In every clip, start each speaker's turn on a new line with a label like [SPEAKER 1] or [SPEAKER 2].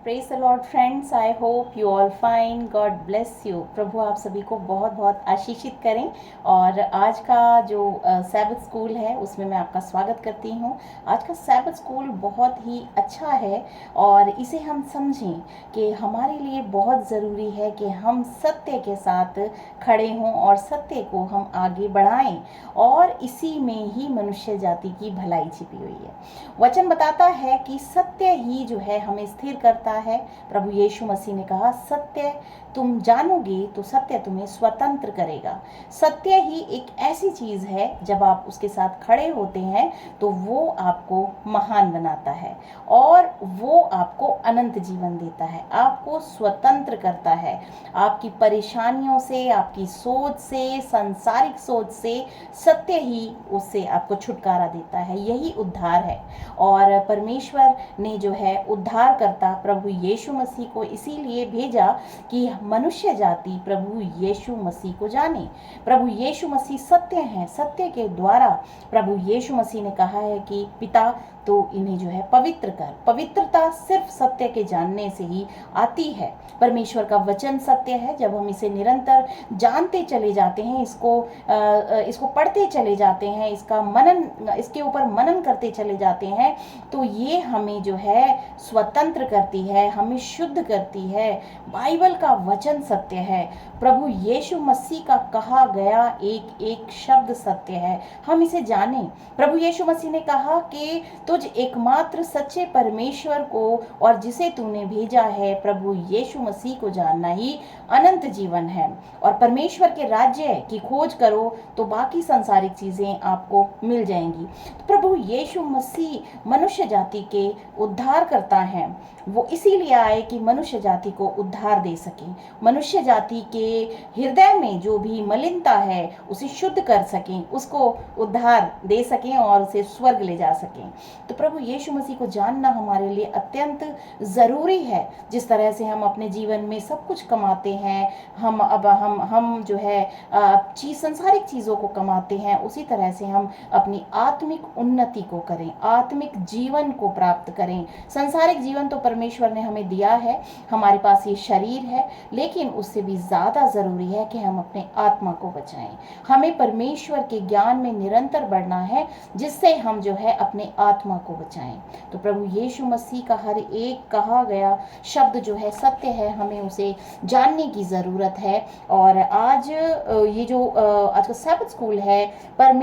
[SPEAKER 1] Praise the lord friends, I hope you all fine, God bless you. प्रभु आप सभी को बहुत बहुत आशीषित करें। और आज का जो सैबथ स्कूल है उसमें मैं आपका स्वागत करती हूँ। आज का सैबथ स्कूल बहुत ही अच्छा है और इसे हम समझें कि हमारे लिए बहुत ज़रूरी है कि हम सत्य के साथ खड़े हों और सत्य को हम आगे बढ़ाएं, और इसी में ही मनुष्य जाति की भलाई छिपी हुई है। वचन बताता है कि सत्य ही जो है हमें स्थिर करता है। प्रभु यीशु मसीह ने कहा, सत्य तुम जानोगे तो सत्य तुम्हें स्वतंत्र करेगा। सत्य ही एक ऐसी चीज है, जब आप उसके साथ खड़े होते हैं तो वो आपको महान बनाता है और वो आपको अनंत जीवन देता है, आपको स्वतंत्र करता है। आपकी परेशानियों से, आपकी सोच से, सांसारिक सोच से सत्य ही उससे आपको छुटकारा देता है। यही उद्धार है। और परमेश्वर ने जो है उद्धार करता प्रभु यीशु मसीह को इसीलिए भेजा कि मनुष्य जाति प्रभु यीशु मसीह को जाने। प्रभु यीशु मसीह सत्य हैं। सत्य के द्वारा प्रभु यीशु मसीह ने कहा है कि पिता तो इन्हें जो है पवित्र कर। पवित्रता सिर्फ सत्य के जानने से ही आती है। परमेश्वर का वचन सत्य है। जब हम इसे निरंतर जानते चले जाते हैं, इसको पढ़ते चले जाते हैं, इसके ऊपर मनन करते चले जाते हैं, तो ये हमें जो है स्वतंत्र करती है, हमें शुद्ध करती है। बाइबल का वचन सत्य है। प्रभु यीशु मसीह का कहा गया एक एक शब्द सत्य है। हम इसे जानें। प्रभु यीशु मसीह ने कहा कि तुझ एकमात्र सच्चे परमेश्वर को और जिसे तूने भेजा है प्रभु यीशु मसीह को जानना ही अनंत जीवन है। और परमेश्वर के राज्य की खोज करो तो बाकी सांसारिक चीजें आपको मिल जाएंगी। तो प्रभु यीशु मसीह मनुष्य जाति के उद्धार करता है। वो इसीलिए आए कि मनुष्य जाति को उद्धार दे सके, मनुष्य जाति के हृदय में जो भी मलिनता है उसे शुद्ध कर सकें, उसको उद्धार दे सकें और उसे स्वर्ग ले जा सकें। तो प्रभु यीशु मसीह को जानना हमारे लिए अत्यंत ज़रूरी है। जिस तरह से हम अपने जीवन में सब कुछ कमाते हैं, हम जो है सांसारिक चीज़ों को कमाते हैं, उसी तरह से हम अपनी आत्मिक उन्नति को करें, आत्मिक जीवन को प्राप्त करें। सांसारिक जीवन तो परमेश्वर ने हमें दिया है, हमारे पास ये शरीर है, लेकिन उससे भी ज़्यादा ज़रूरी है कि हम अपने आत्मा को बचाएं। हमें परमेश्वर के ज्ञान में निरंतर बढ़ना है, जिससे हम जो है अपने आत्मा को बचाएं। तो प्रभु यीशु मसीह का हर एक कहा गया शब्द जो है सत्य है, हमें उसे जानने की ज़रूरत है। और आज ये जो आज का सैबथ स्कूल है,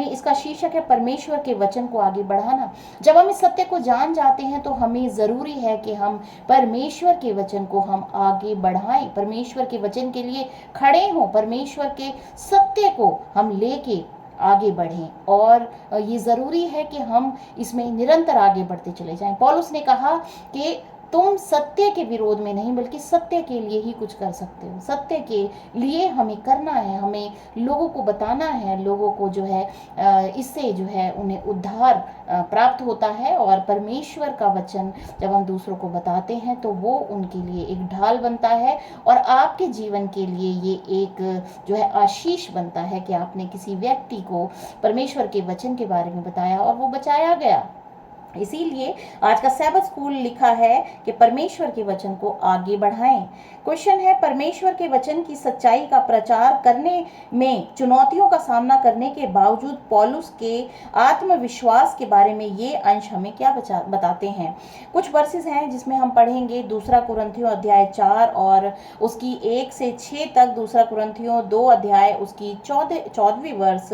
[SPEAKER 1] इसका शीर्षक है परमेश्वर के वचन को आगे बढ़ाना। जब हम इस सत्य को जान जाते हैं तो हमें ज़रूरी है कि हम परमेश्वर के वचन को हम आगे बढ़ाएं, परमेश्वर के वचन के लिए खड़े हों, परमेश्वर के सत्य को हम लेके आगे बढ़ें। और ये ज़रूरी है कि हम इसमें निरंतर आगे बढ़ते चले जाएं। पौलुस ने कहा कि तुम सत्य के विरोध में नहीं बल्कि सत्य के लिए ही कुछ कर सकते हो। सत्य के लिए हमें करना है, हमें लोगों को बताना है, लोगों को जो है इससे जो है उन्हें उद्धार प्राप्त होता है। और परमेश्वर का वचन जब हम दूसरों को बताते हैं तो वो उनके लिए एक ढाल बनता है और आपके जीवन के लिए ये एक जो है आशीष बनता है कि आपने किसी व्यक्ति को परमेश्वर के वचन के बारे में बताया और वो बचाया गया। इसीलिए आज का सैबथ स्कूल लिखा है कि परमेश्वर के वचन को आगे बढ़ाएं। क्वेश्चन है, परमेश्वर के वचन की सच्चाई का प्रचार करने में चुनौतियों का सामना करने के बावजूद पौलुस के आत्मविश्वास के बारे में ये अंश हमें क्या बताते हैं। कुछ वर्सेस हैं जिसमें हम पढ़ेंगे दूसरा कुरिन्थियों अध्याय 4 और उसकी 1 से 6 तक, दूसरा कुरिन्थियों 2 अध्याय उसकी 14वीं वर्ष।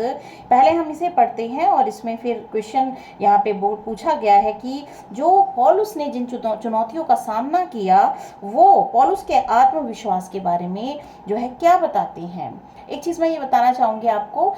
[SPEAKER 1] पहले हम इसे पढ़ते हैं और इसमें फिर क्वेश्चन यहाँ पे पूछा गया है कि जो पौलुस ने जिन चुनौतियों का सामना किया वो पौलुस के आत्मविश्वास के बारे में जो है क्या बताते हैं। एक चीज मैं ये बताना चाहूंगी आपको,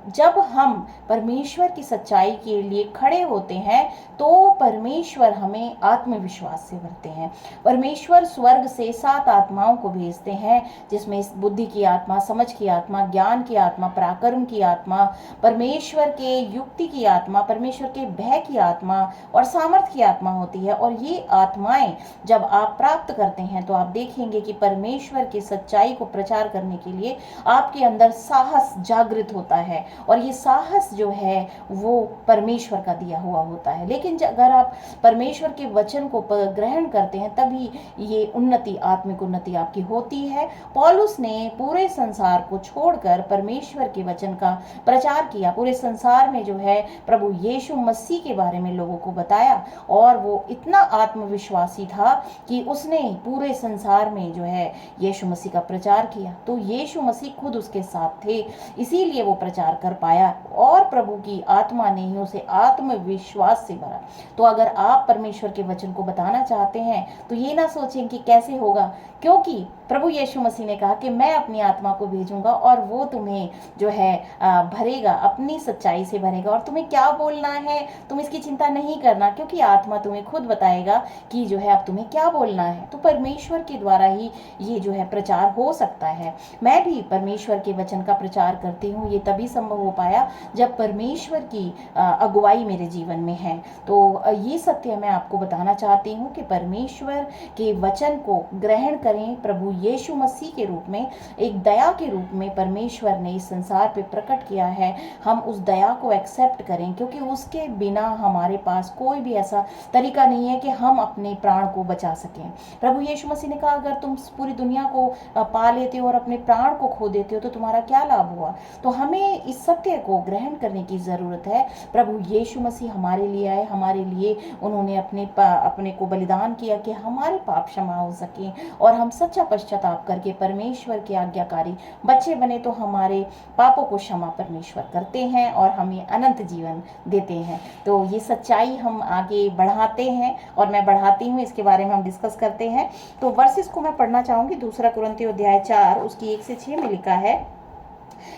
[SPEAKER 1] जब हम परमेश्वर की सच्चाई के लिए खड़े होते हैं तो परमेश्वर हमें आत्मविश्वास से भरते हैं। परमेश्वर स्वर्ग से 7 आत्माओं को भेजते हैं, जिसमें बुद्धि की आत्मा, समझ की आत्मा, ज्ञान की आत्मा, पराक्रम की आत्मा, परमेश्वर के युक्ति की आत्मा, परमेश्वर के भय की आत्मा और सामर्थ्य की आत्मा होती है। और ये आत्माएं जब आप प्राप्त करते हैं तो आप देखेंगे कि परमेश्वर की सच्चाई को प्रचार करने के लिए आपके अंदर साहस जागृत होता है, और ये साहस जो है वो परमेश्वर का दिया हुआ होता है। लेकिन अगर आप परमेश्वर के वचन को ग्रहण करते हैं तभी ये उन्नति, आत्मिक उन्नति आपकी होती है। पौलुस ने पूरे संसार को छोड़कर परमेश्वर के वचन का प्रचार किया, पूरे संसार में जो है प्रभु यीशु मसीह के बारे में लोगों को बताया, और वो इतना आत्मविश्वासी था कि उसने पूरे संसार में जो है यीशु मसीह का प्रचार किया। तो यीशु मसीह खुद उसके साथ थे, इसीलिए वो प्रचार कर पाया, और प्रभु की आत्मा ने ही उसे आत्मविश्वास से भरा। तो अगर आप परमेश्वर के वचन को बताना चाहते हैं तो ये ना सोचें कि कैसे होगा, क्योंकि प्रभु यीशु मसीह ने कहा कि मैं अपनी आत्मा को भेजूंगा और वो तुम्हें जो है भरेगा, अपनी सच्चाई से भरेगा, और तुम्हें क्या बोलना है तुम इसकी चिंता नहीं करना, क्योंकि आत्मा तुम्हें खुद बताएगा कि जो है अब तुम्हें क्या बोलना है। तो परमेश्वर के द्वारा ही ये जो है प्रचार हो सकता है। मैं भी परमेश्वर के वचन का प्रचार करती हूँ, ये तभी संभव हो पाया जब परमेश्वर की अगुवाई मेरे जीवन में है। तो ये सत्य मैं आपको बताना चाहती हूँ कि परमेश्वर के वचन को ग्रहण करें। प्रभु यीशु मसीह के रूप में, एक दया के रूप में परमेश्वर ने इस संसार पे प्रकट किया है, हम उस दया को एक्सेप्ट करें, क्योंकि उसके बिना हमारे पास कोई भी ऐसा तरीका नहीं है कि हम अपने प्राण को बचा सकें। प्रभु यीशु मसीह ने कहा अगर तुम पूरी दुनिया को पा लेते हो और अपने प्राण को खो देते हो तो तुम्हारा क्या लाभ हुआ। तो हमें इस सत्य को ग्रहण करने की जरूरत है। प्रभु यीशु मसीह हमारे लिए आए, हमारे लिए उन्होंने अपने को बलिदान किया कि हमारे पाप क्षमा हो सके, और हम सच्चा पश्चाताप करके परमेश्वर के आज्ञाकारी बच्चे बने तो हमारे पापों को क्षमा परमेश्वर करते हैं और हमें अनंत जीवन देते हैं। तो ये सच्चाई हम आगे बढ़ाते हैं, और मैं बढ़ाती हूँ, इसके बारे में हम डिस्कस करते हैं। तो वर्सेस को मैं पढ़ना चाहूंगी। 2 कुरिन्थियों अध्याय 4 उसकी 1 से 6 में लिखा है,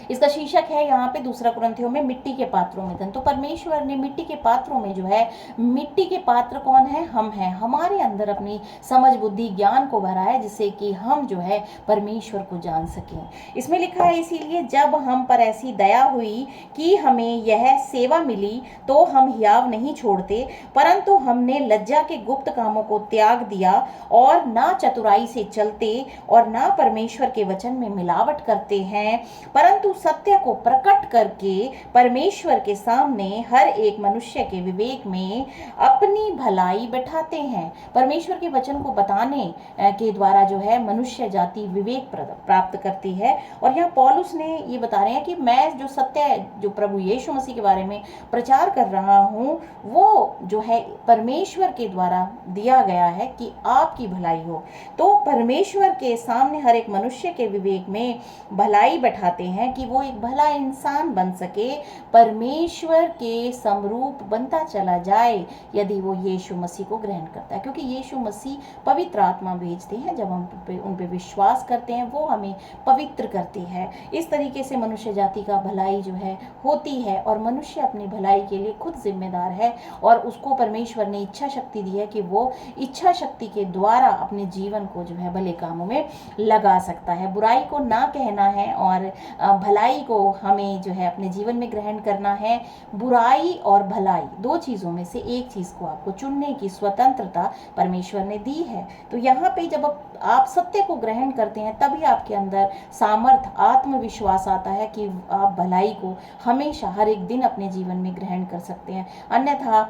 [SPEAKER 1] इसका शीर्षक है यहाँ पे 2 कुरिन्थियों में मिट्टी के पात्रों में धन। तो परमेश्वर ने मिट्टी के पात्रों में जो है, मिट्टी के पात्र कौन है? हम हैं। हमारे अंदर अपनी समझ बुद्धि ज्ञान को भरा है जिससे कि हम जो है परमेश्वर को जान सकें। इसमें लिखा है इसीलिए जब हम पर ऐसी दया हुई कि हमें यह सेवा मिली तो हम हियाव नहीं छोड़ते, परंतु हमने लज्जा के गुप्त कामों को त्याग दिया और ना चतुराई से चलते और ना परमेश्वर के वचन में मिलावट करते हैं, परंतु सत्य को प्रकट करके परमेश्वर के सामने हर एक मनुष्य के विवेक में अपनी भलाई बैठाते हैं। परमेश्वर के वचन को बताने के द्वारा जो है मनुष्य जाति विवेक प्राप्त करती है। और यहाँ पौलुस ने ये बता रहे हैं कि मैं जो सत्य, जो प्रभु यीशु मसीह के बारे में प्रचार कर रहा हूँ, वो जो है परमेश्वर के द्वारा दिया गया है कि आपकी भलाई हो। तो परमेश्वर के सामने हर एक मनुष्य के विवेक में भलाई बैठाते हैं कि वो एक भला इंसान बन सके, परमेश्वर के समरूप बनता चला जाए यदि वो यीशु मसीह को ग्रहण करता है। क्योंकि यीशु मसीह पवित्र आत्मा भेजते हैं, जब हम उन पे विश्वास करते हैं वो हमें पवित्र करती है। इस तरीके से मनुष्य जाति का भलाई जो है होती है, और मनुष्य अपनी भलाई के लिए खुद जिम्मेदार है, और उसको परमेश्वर ने इच्छा शक्ति दी है कि वो इच्छा शक्ति के द्वारा अपने जीवन को जो है भले कामों में लगा सकता है। बुराई को ना कहना है और भलाई को हमें जो है अपने जीवन में ग्रहण करना है। बुराई और भलाई दो चीज़ों में से एक चीज़ को आपको चुनने की स्वतंत्रता परमेश्वर ने दी है। तो यहाँ पे जब आप सत्य को ग्रहण करते हैं तभी आपके अंदर सामर्थ, आत्मविश्वास आता है कि आप भलाई को हमेशा हर एक दिन अपने जीवन में ग्रहण कर सकते हैं। अन्यथा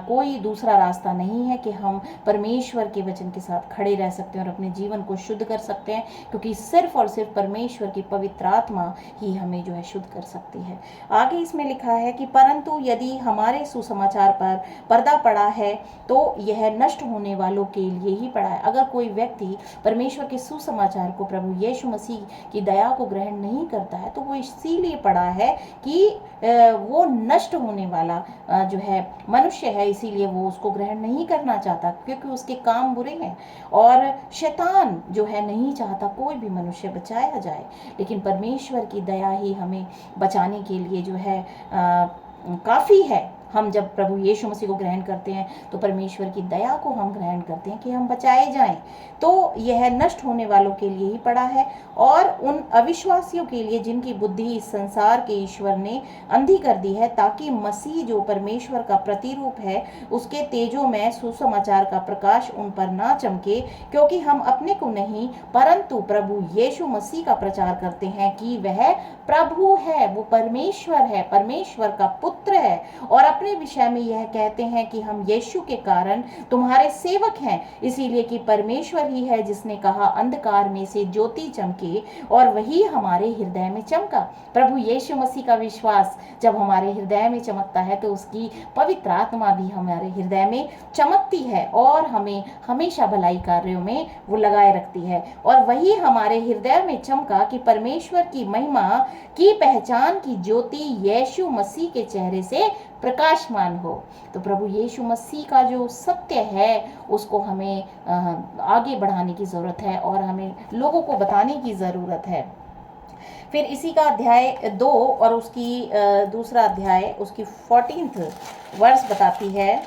[SPEAKER 1] कोई दूसरा रास्ता नहीं है कि हम परमेश्वर के वचन के साथ खड़े रह सकते हैं और अपने जीवन को शुद्ध कर सकते हैं, क्योंकि सिर्फ और सिर्फ परमेश्वर की पवित्र आत्मा ही हमें जो है शुद्ध कर सकती है। आगे इसमें लिखा है कि परंतु यदि हमारे सुसमाचार पर पर्दा पड़ा है तो यह नष्ट होने वालों के लिए ही पड़ा है। अगर कोई व्यक्ति परमेश्वर के सुसमाचार को, प्रभु यीशु मसीह की दया को ग्रहण नहीं करता है तो वो इसीलिए पड़ा है कि वो नष्ट होने वाला जो है मनुष्य है, इसीलिए वो उसको ग्रहण नहीं करना चाहता, क्योंकि उसके काम बुरे हैं। और शैतान जो है नहीं चाहता कोई भी मनुष्य बचाया जाए, लेकिन परमेश्वर की दया ही हमें बचाने के लिए जो है काफ़ी है। हम जब प्रभु यीशु मसीह को ग्रहण करते हैं तो परमेश्वर की दया को हम ग्रहण करते हैं कि हम बचाए जाएं। तो यह नष्ट होने वालों के लिए ही पड़ा है और उन अविश्वासियों के लिए जिनकी बुद्धि इस संसार के ईश्वर ने अंधी कर दी है, ताकि मसीह जो परमेश्वर का प्रतिरूप है उसके तेजों में सुसमाचार का प्रकाश उन पर ना चमके, क्योंकि हम अपने को नहीं परंतु प्रभु यीशु मसीह का प्रचार करते हैं कि वह प्रभु है, वो परमेश्वर है, परमेश्वर का पुत्र है। और अपने विषय में यह कहते हैं कि हम यीशु के कारण तुम्हारे सेवक हैं, इसीलिए कि परमेश्वर ही है जिसने कहा अंधकार में से ज्योति चमके, और वही हमारे हृदय में चमका। प्रभु यीशु मसीह का विश्वास जब हमारे हृदय में चमकता है तो उसकी पवित्र आत्मा भी हमारे हृदय में चमकती है और हमें हमेशा भलाई कार्यों में वो लगाए रखती है। और वही हमारे हृदय में चमका कि परमेश्वर की महिमा की पहचान की ज्योति यीशु मसीह के चेहरे से प्रकाशमान हो। तो प्रभु यीशु मसीह का जो सत्य है उसको हमें आगे बढ़ाने की ज़रूरत है और हमें लोगों को बताने की ज़रूरत है। फिर इसी का अध्याय 2 और उसकी दूसरा अध्याय उसकी 14th वर्ष बताती है।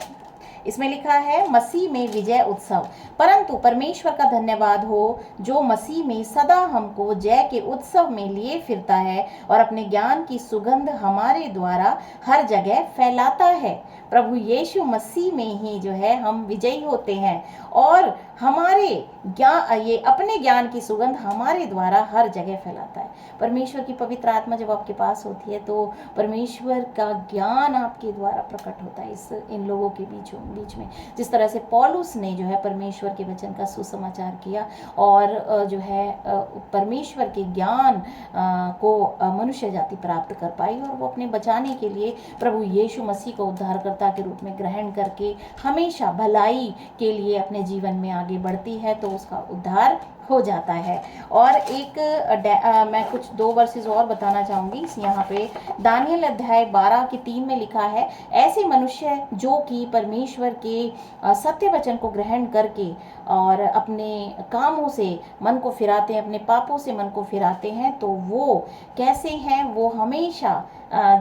[SPEAKER 1] इसमें लिखा है, मसीह में विजय उत्सव। परंतु परमेश्वर का धन्यवाद हो जो मसीह में सदा हमको जय के उत्सव में लिए फिरता है और अपने ज्ञान की सुगंध हमारे द्वारा हर जगह फैलाता है। प्रभु यीशु मसीह में ही जो है हम विजयी होते हैं और हमारे ये अपने ज्ञान की सुगंध हमारे द्वारा हर जगह फैलाता है। परमेश्वर की पवित्र आत्मा जब आपके पास होती है तो परमेश्वर का ज्ञान आपके द्वारा प्रकट होता है इन लोगों के बीच में। जिस तरह से पौलुस ने जो है परमेश्वर के वचन का सुसमाचार किया और जो है परमेश्वर के ज्ञान को मनुष्य जाति प्राप्त कर पाई और वो अपने बचाने के लिए प्रभु यीशु मसीह को उद्धारकर्ता के रूप में ग्रहण करके हमेशा भलाई के लिए अपने जीवन में आगे बढ़ती है तो उसका उद्धार हो जाता है। और एक मैं कुछ 2 वर्सेस और बताना चाहूँगी। यहाँ पे दानियल अध्याय 12 के 3 में लिखा है, ऐसे मनुष्य जो कि परमेश्वर के सत्य वचन को ग्रहण करके और अपने कामों से मन को फिराते हैं, अपने पापों से मन को फिराते हैं, तो वो कैसे हैं? वो हमेशा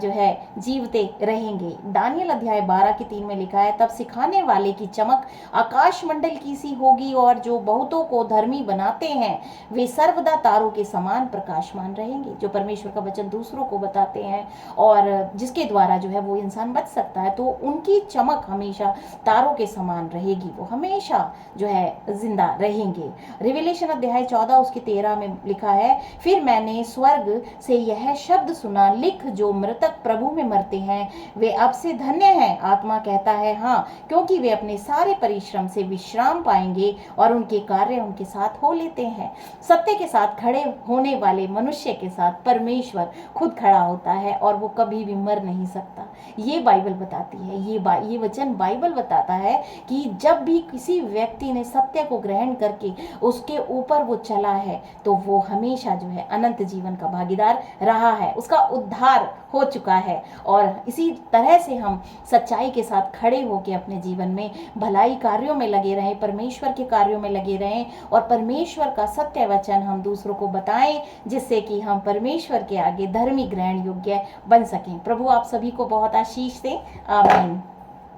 [SPEAKER 1] जो है जीवते रहेंगे। दानियल अध्याय 12 के 3 में लिखा है, तब सिखाने वाले की चमक आकाश मंडल की सी होगी और जो बहुतों को धर्मी बनाते हैं वे सर्वदा तारों के समान प्रकाशमान रहेंगे। जो परमेश्वर का वचन दूसरों को बताते हैं और जिसके द्वारा जो है वो इंसान बच सकता है, तो उनकी चमक हमेशा तारों के समान रहेगी, वो हमेशा जो है जिंदा रहेंगे। रिविलेशन अध्याय 14 उसके 13 में लिखा है, फिर मैंने स्वर्ग से यह शब्द सुना, लिख जो मृतक प्रभु में मरते हैं वे अब से धन्य हैं। आत्मा कहता है हाँ, क्योंकि वे अपने सारे परिश्रम से विश्राम पाएंगे और उनके कार्य उनके साथ हो लेते हैं। सत्य के साथ खड़े होने वाले मनुष्य के साथ परमेश्वर खुद खड़ा होता है और वो कभी भी मर नहीं सकता। ये बाइबल बताती है, ये वचन बाइबल बताता है कि जब भी किसी व्यक्ति ने सत्य को ग्रहण करके उसके ऊपर वो चला है तो वो हमेशा जो है अनंत जीवन का भागीदार रहा है, उसका उद्धार हो चुका है। और इसी तरह से हम सच्चाई के साथ खड़े होकर अपने जीवन में भलाई कार्यों में लगे रहें, परमेश्वर के कार्यों में लगे रहें और परमेश्वर का सत्य वचन हम दूसरों को बताएं, जिससे कि हम परमेश्वर के आगे धर्मी ग्रहण योग्य बन सकें। प्रभु आप सभी को बहुत आशीष दें। आमीन।